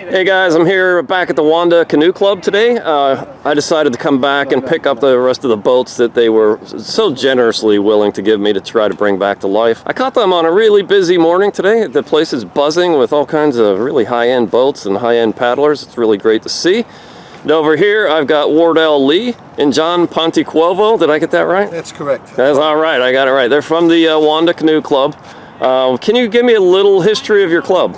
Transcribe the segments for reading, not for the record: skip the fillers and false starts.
Hey guys, I'm here back at the Wanda Canoe Club today. I decided to come back and pick up the rest of the boats that they were so generously willing to give me to try to bring back to life. I caught them on a really busy morning today. The place is buzzing with all kinds of really high-end boats and high-end paddlers. It's really great to see. And over here, I've got Wardell Lee and John Pontecuovo. Did I get that right? That's correct. That's all right. I got it right. They're from the Wanda Canoe Club. Can you give me a little history of your club?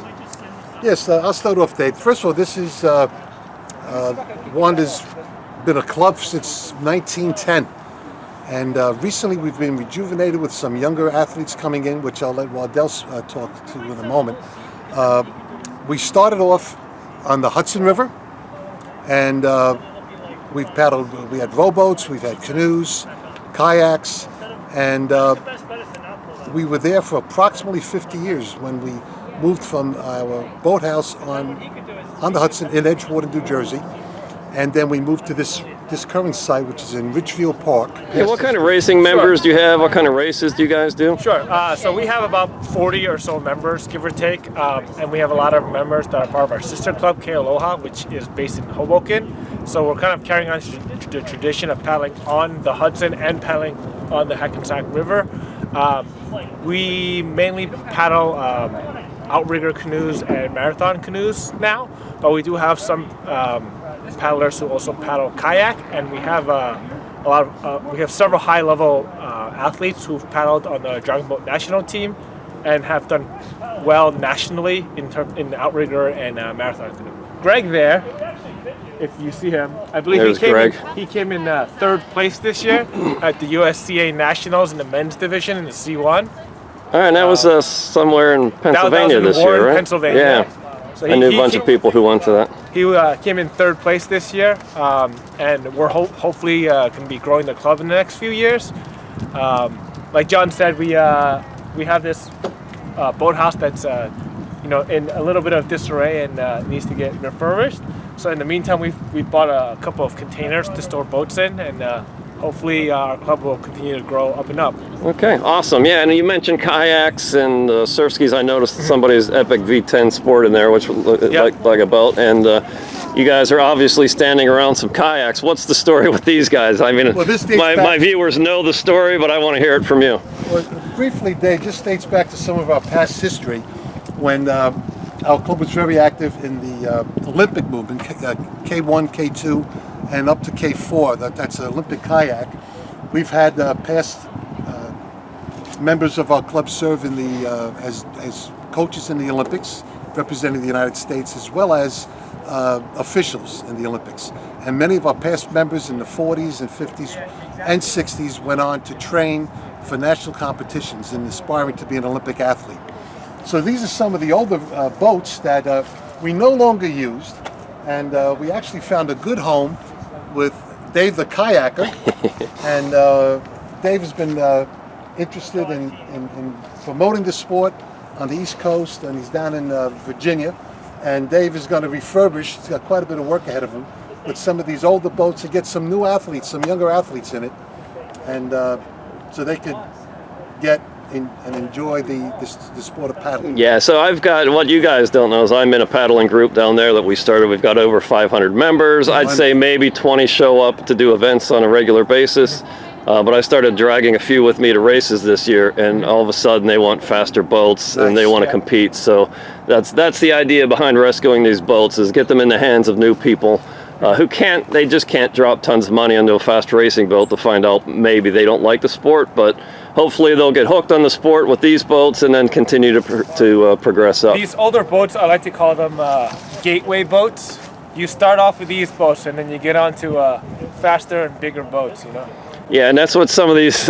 Yes, I'll start off, Dave. First of all, this is Wanda's been a club since 1910, and recently we've been rejuvenated with some younger athletes coming in, which I'll let Wardell talk to in a moment. We started off on the Hudson River, and we've paddled. We had rowboats, we've had canoes, kayaks, and we were there for approximately 50 years when we moved from our boathouse on the Hudson in Edgewater, New Jersey, and then we moved to this current site, which is in Ridgefield Park. Hey, what kind of racing members do you have? What kind of races do you guys do? Sure. So we have about 40 or so members, give or take, and we have a lot of members that are part of our sister club, K Aloha, which is based in Hoboken. So we're kind of carrying on the tradition of paddling on the Hudson and paddling on the Hackensack River. We mainly paddle outrigger canoes and marathon canoes now, but we do have some paddlers who also paddle kayak, and we have we have several high-level athletes who've paddled on the Dragon Boat national team and have done well nationally in outrigger and marathon canoe. Greg there, if you see him, I believe he came in third place this year at the USCA Nationals in the men's division in the C1. All right, that was somewhere in Pennsylvania this year, right? Pennsylvania. Yeah. So I knew a bunch of people who went to that. He came in third place this year, and we're hopefully going to be growing the club in the next few years. Like John said, we have this boathouse that's in a little bit of disarray and needs to get refurbished. So in the meantime, we bought a couple of containers to store boats in, and hopefully our club will continue to grow up and up. Okay, awesome. Yeah, and you mentioned kayaks and surf skis. I noticed somebody's Epic V10 Sport in there, which looked like a boat. And you guys are obviously standing around some kayaks. What's the story with these guys? I mean, well, my viewers know the story, but I want to hear it from you. Well, briefly, Dave, just dates back to some of our past history when our club was very active in the Olympic movement, K1, K2, and up to K4, that's an Olympic kayak. We've had past members of our club serve in the as coaches in the Olympics, representing the United States, as well as officials in the Olympics. And many of our past members in the 40s and 50s and 60s went on to train for national competitions and aspiring to be an Olympic athlete. So these are some of the older boats that we no longer used, and we actually found a good home with Dave the kayaker, and Dave has been interested in promoting the sport on the East Coast, and he's down in Virginia, and Dave is going to refurbish, he's got quite a bit of work ahead of him, with some of these older boats to get some new athletes, some younger athletes in it, and so they could get and enjoy the sport of paddling. Yeah, so I've got, what you guys don't know is I'm in a paddling group down there that we started. We've got over 500 members. I'd say maybe 20 show up to do events on a regular basis. But I started dragging a few with me to races this year, and all of a sudden they want faster boats and they want to compete. So that's the idea behind rescuing these boats, is get them in the hands of new people they just can't drop tons of money onto a fast racing boat to find out maybe they don't like the sport, but hopefully they'll get hooked on the sport with these boats and then continue to progress up. These older boats, I like to call them gateway boats. You start off with these boats and then you get on to faster and bigger boats, Yeah, and that's what some of these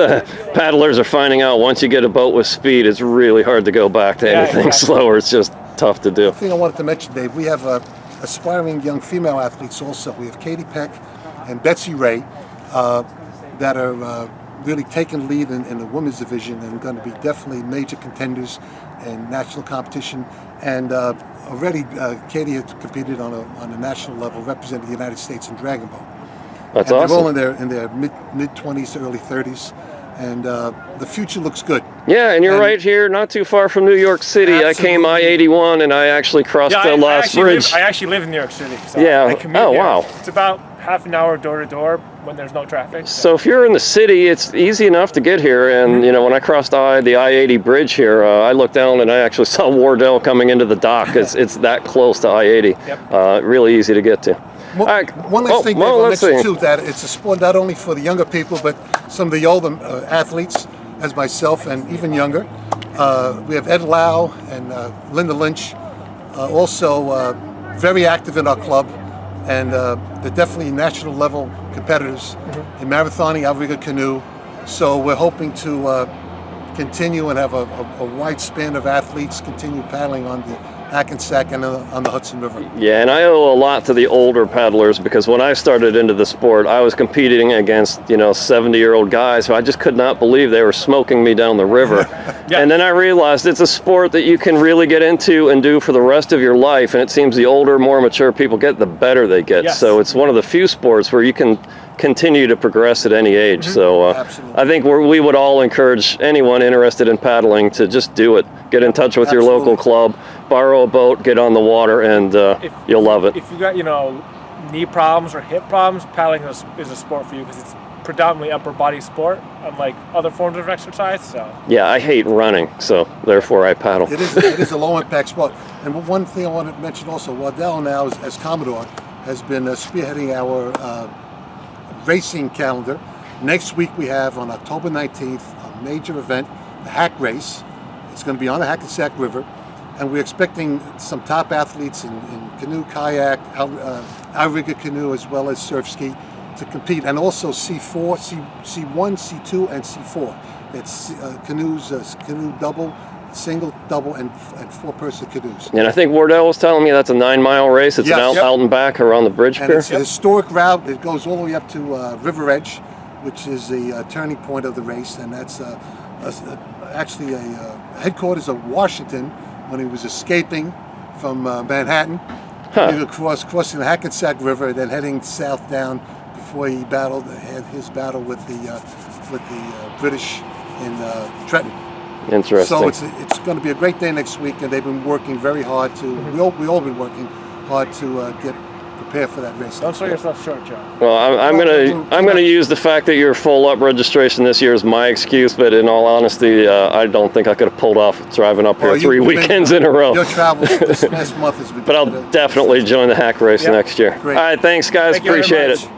paddlers are finding out. Once you get a boat with speed, it's really hard to go back to anything slower. It's just tough to do. The thing I wanted to mention, Dave, we have aspiring young female athletes also. We have Katie Peck and Betsy Ray that are really taking lead in the women's division and going to be definitely major contenders in national competition. And already Katie has competed on a national level, representing the United States in Dragon Boat. That's awesome. They're all in their mid 20s to early 30s, and the future looks good. Yeah, and you're And- right here, not too far from New York City. I came Absolutely. I-81 and I actually crossed Yeah, the last bridge. I actually live in New York City. So Yeah. I commute Oh, here. wow. It's about half an hour door to door when there's no traffic. So if you're in the city, it's easy enough to get here. And you know, when I crossed the I-80 bridge here, I looked down and I actually saw Wardell coming into the dock. It's that close to I-80. Yep. Really easy to get to. One, All right. one last thing, Dave, well, I'll let's mention see. too, that it's a sport not only for the younger people, but some of the older athletes, as myself, and even younger. We have Ed Lau and Linda Lynch, also very active in our club, and they're definitely national level competitors in marathoning, outrigger canoe. So we're hoping to continue and have a wide span of athletes continue paddling on the Hackensack and on the Hudson River. Yeah, and I owe a lot to the older paddlers because when I started into the sport, I was competing against 70-year-old guys who I just could not believe they were smoking me down the river. Yeah. And then I realized it's a sport that you can really get into and do for the rest of your life. And it seems the older, more mature people get, the better they get. Yes. So it's one of the few sports where you can continue to progress at any age. So Absolutely. I think we would all encourage anyone interested in paddling to just do it. Get in touch with your local Absolutely. club, borrow a boat, get on the water, and you'll love it. If you got knee problems or hip problems, paddling is a sport for you because it's predominantly upper body sport, unlike other forms of exercise. So Yeah, I hate running, so therefore I paddle. It is a low impact sport. And one thing I want to mention also, Waddell now as Commodore has been spearheading our racing calendar. Next week we have on October 19th a major event, the Hack Race. It's going to be on the Hackensack River, and we're expecting some top athletes in canoe, kayak, outrigger canoe, as well as surf ski to compete, and also C4, C1, C2, and C4. It's canoes, canoe double, single, double, and four-person canoes. And I think Wardell was telling me that's a 9-mile race. It's Yes. an out, Yep. out and back around the bridge And pier. it's a historic route. It goes all the way up to River Edge, which is the turning point of the race, and that's actually a headquarters of Washington when he was escaping from Manhattan. He was crossing the Hackensack River, then heading south down before he had his battle with the British in Trenton. Interesting. So it's going to be a great day next week, and they've been working very hard to. We all been working hard to get prepared for that race. don't sell yourself short, Joe. Well, I'm gonna use the fact that you're full up registration this year as my excuse, but in all honesty, I don't think I could have pulled off driving up here Well, three weekends in a row. Your travel this last month has been. But I'll definitely join the hack race Yep. next year. Great. All right, thanks guys, Thank you very appreciate much. it.